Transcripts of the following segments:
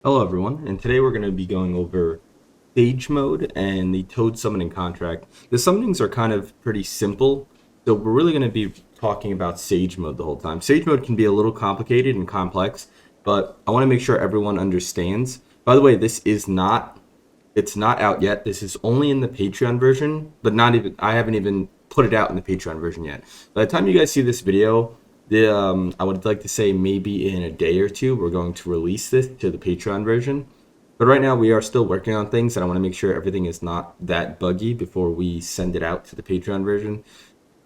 Hello everyone, and today we're going to be going over Sage Mode and the Toad Summoning Contract. The summonings are kind of pretty simple, so we're really going to be talking about Sage Mode the whole time. Sage Mode can be a little complicated and complex, but I want to make sure everyone understands. By the way, it's not out yet. This is only in the Patreon version, but I haven't even put it out in the Patreon version yet. By the time you guys see this video, I would like to say maybe in a day or two, we're going to release this to the Patreon version. But right now, we are still working on things, and I want to make sure everything is not that buggy before we send it out to the Patreon version.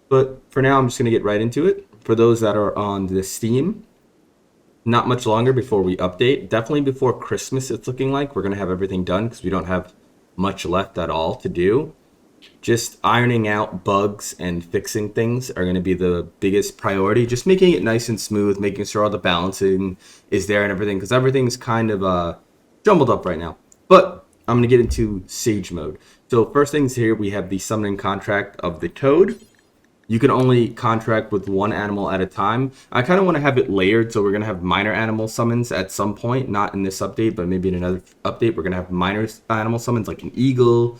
But for now, I'm just going to get right into it. For those that are on the Steam, not much longer before we update. Definitely before Christmas, it's looking like. We're going to have everything done because we don't have much left at all to do. Just ironing out bugs and fixing things are going to be the biggest priority. Just making it nice and smooth, making sure all the balancing is there and everything, because everything's kind of jumbled up right now. But I'm going to get into Sage Mode. So first things here, we have the summoning contract of the Toad. You can only contract with one animal at a time. I kind of want to have it layered, so we're going to have minor animal summons at some point, not in this update, but maybe in another update. We're going to have minor animal summons like an eagle,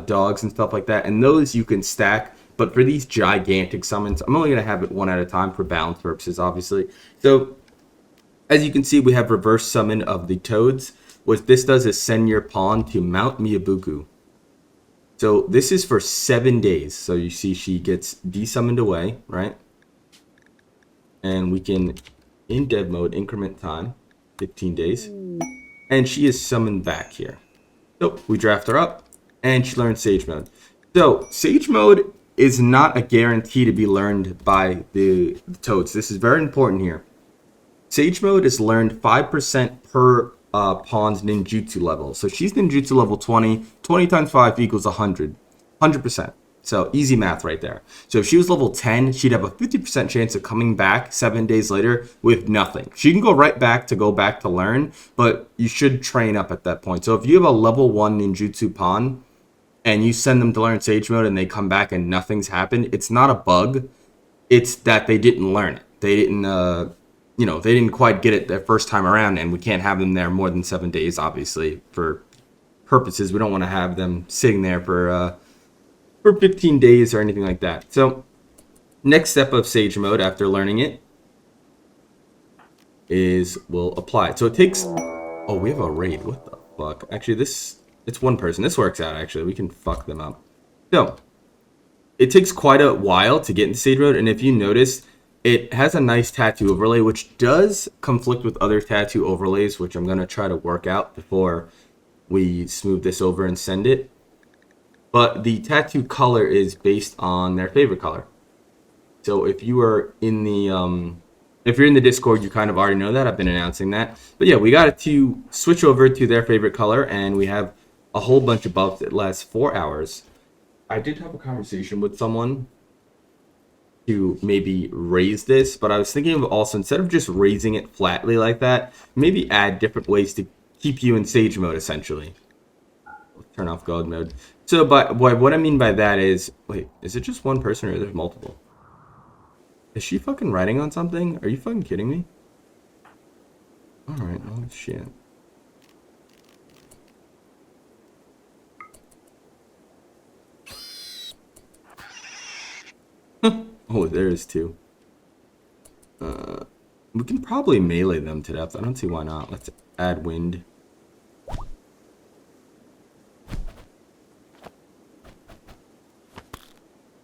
dogs, and stuff like that. And those you can stack, but for these gigantic summons, I'm only going to have it one at a time for balance purposes, obviously. So as you can see, we have reverse summon of the toads. What this does is send your pawn to Mount Miyabuku. So this is for 7 days. So you see she gets desummoned away, right? And we can, in dev mode, increment time, 15 days. And she is summoned back here. So we draft her up, and she learns Sage Mode. So Sage Mode is not a guarantee to be learned by the toads. This is very important here. Sage Mode is learned 5% per pawn's ninjutsu level. So she's ninjutsu level 20. 20 times 5 equals 100. 100%. So easy math right there. So if she was level 10, she'd have a 50% chance of coming back 7 days later with nothing. She can go right back to learn, but you should train up at that point. So if you have a level 1 ninjutsu pawn and you send them to learn Sage Mode and they come back and nothing's happened, it's not a bug. It's that they didn't learn it. They didn't quite get it their first time around, and we can't have them there more than 7 days, obviously, for purposes. We don't want to have them sitting there for 15 days or anything like that. So next step of Sage Mode after learning it is we'll apply it. So it takes, oh, we have a raid. What the fuck? Actually, it's one person. This works out, actually. We can fuck them up. So it takes quite a while to get into Sage Mode, and if you notice, it has a nice tattoo overlay, which does conflict with other tattoo overlays, which I'm going to try to work out before we smooth this over and send it. But the tattoo color is based on their favorite color. So if you are in the if you're in the Discord, you kind of already know that. I've been announcing that. But yeah, we got it to switch over to their favorite color, and we have a whole bunch of buffs that last 4 hours. I did have a conversation with someone to maybe raise this, but I was thinking of also, instead of just raising it flatly like that, maybe add different ways to keep you in Sage Mode, essentially. Turn off God mode. So, but what I mean by that is, wait, is it just one person or there's multiple? Is she fucking writing on something? Are you fucking kidding me? Alright, oh shit. Oh, there's two. We can probably melee them to death. I don't see why not. Let's add wind.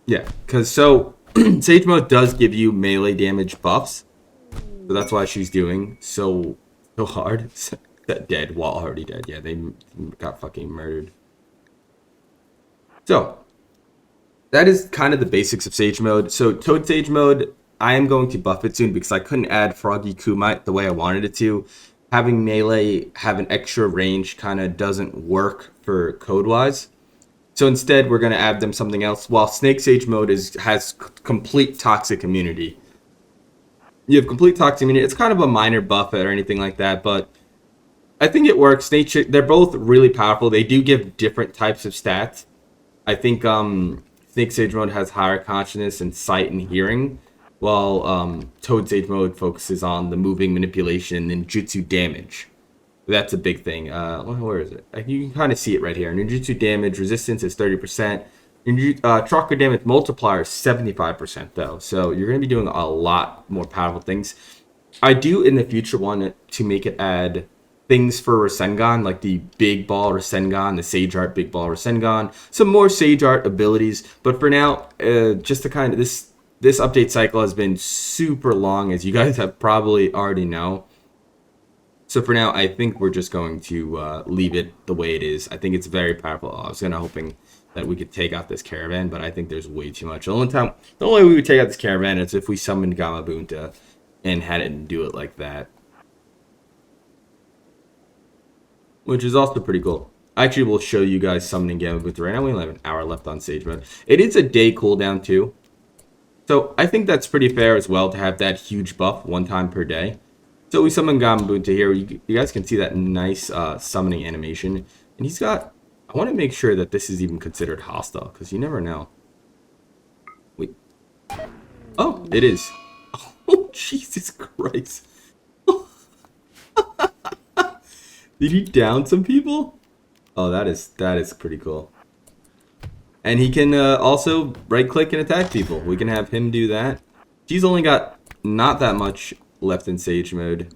Yeah, because so Sage Mode does give you melee damage buffs. So that's why she's doing so hard. Dead, well, already dead. Yeah, they got fucking murdered. So that is kind of the basics of Sage Mode. So Toad Sage Mode, I am going to buff it soon because I couldn't add Froggy Kumite the way I wanted it to. Having melee have an extra range kind of doesn't work for code-wise. So instead, we're going to add them something else. While Snake Sage Mode has complete toxic immunity. You have complete toxic immunity. It's kind of a minor buff or anything like that, but I think it works. They're both really powerful. They do give different types of stats. I think Snake Sage Mode has higher consciousness and sight and hearing, while Toad Sage Mode focuses on the moving, manipulation, and jutsu damage. That's a big thing. Where is it? You can kind of see it right here. Ninjutsu damage resistance is 30%. Chakra damage multiplier is 75% though. So you're going to be doing a lot more powerful things. I do in the future want to make it add things for Rasengan, like the Big Ball Rasengan, the Sage Art Big Ball Rasengan, some more Sage Art abilities. But for now, just to kind of this update cycle has been super long, as you guys have probably already know. So for now, I think we're just going to leave it the way it is. I think it's very powerful. I was kind of hoping that we could take out this caravan, but I think there's way too much. The only way we would take out this caravan is if we summoned Gamabunta and had it do it like that, which is also pretty cool. I actually will show you guys summoning Gamabunta right now. We only have an hour left on Sage Mode. It is a day cooldown too, so I think that's pretty fair as well to have that huge buff one time per day. So we summon Gamabunta here. You guys can see that nice summoning animation. And he's got... I want to make sure that this is even considered hostile, because you never know. Wait. Oh, it is. Oh, Jesus Christ. Did he down some people? Oh, that is pretty cool. And he can also right-click and attack people. We can have him do that. He's only got not that much left in Sage Mode.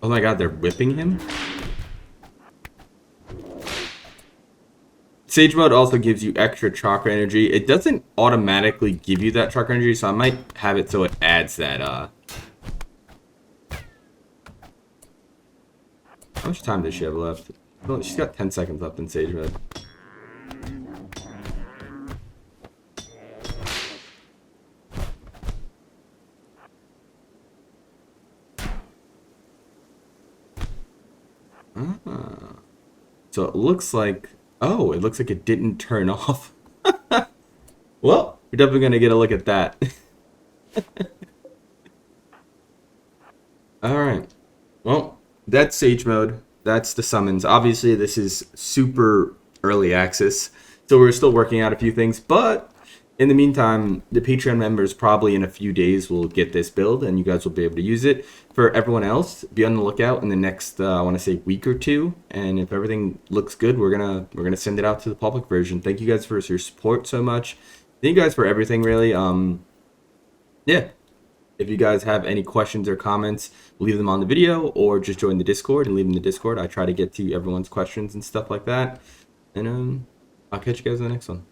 Oh my god, they're whipping him? Sage Mode also gives you extra chakra energy. It doesn't automatically give you that chakra energy, so I might have it so it adds that, How much time does she have left? Oh, she's got 10 seconds left in Sage Mode. So it looks like... Oh, it looks like it didn't turn off. Well, we're definitely going to get a look at that. Alright. Well, that's Sage Mode. That's the summons. Obviously, this is super early access, so we're still working out a few things, but in the meantime, the Patreon members probably in a few days will get this build, and you guys will be able to use it. For everyone else, be on the lookout in the next, I want to say, week or two. And if everything looks good, we're gonna send it out to the public version. Thank you guys for your support so much. Thank you guys for everything, really. Yeah. If you guys have any questions or comments, leave them on the video, or just join the Discord and leave them in the Discord. I try to get to everyone's questions and stuff like that. And I'll catch you guys in the next one.